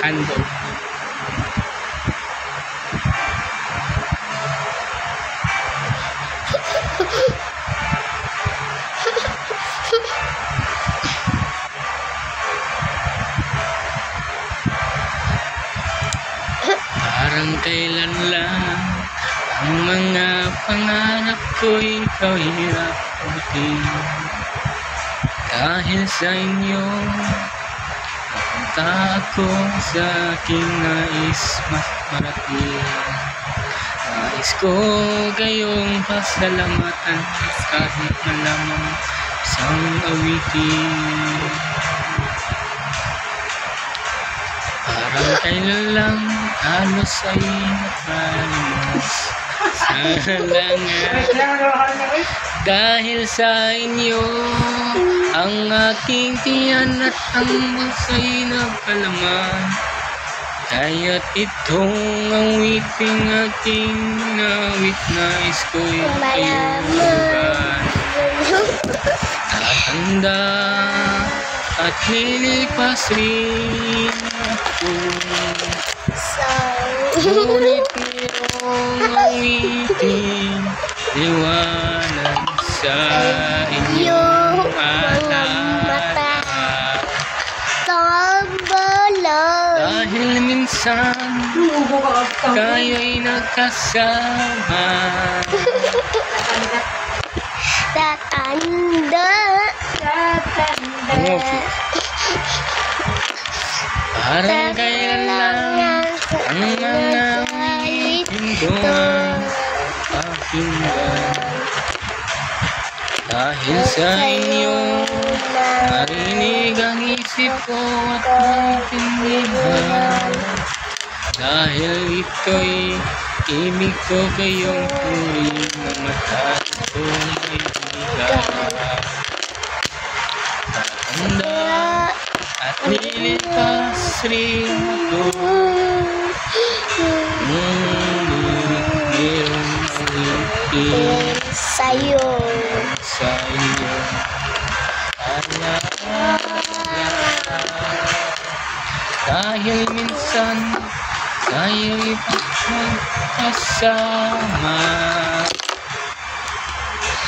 handog. Parang kailan lang ang mga pangarap ko ikaw hiraputin. Dahil sa inyo napunta ako sa aking nais mas marating. Nais ko kayong pasalamatan kahit na lamang isang awitin. Parang kailan lang halos ay nakalimutan sa langat. Dahil sa inyo ang aking tiyan at ang musa'y nagpalaman. Kaya't itong awiting aking nawit, nais ko'y kayuban. Tatanda at lilipas rin ako, ngunit mayroong awiting liwanag sa inyong mata. Dahil minsan kayo'y nagkasama. Tatanda. Parang kailan lang ang mga awitin doon pakinggan. Dahil sa inyo narinig ang isip ko at maintindihan. Dahil ito'y ibig ko kayong turing na mataas kong kaibigan. Tatanda at lilipas rin ako, ngunit mayroong awitin Sa'yo. sa inyo. Dahil minsan kayo'y pagkasama.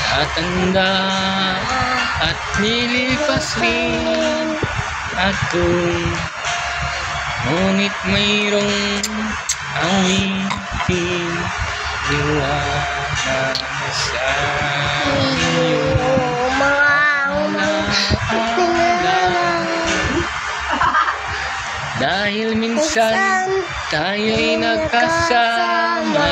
Tatanda at lilipas rin ako, ngunit mayroong awitin liwanag sa inyo. Dahil minsan tayo'y nagkasama.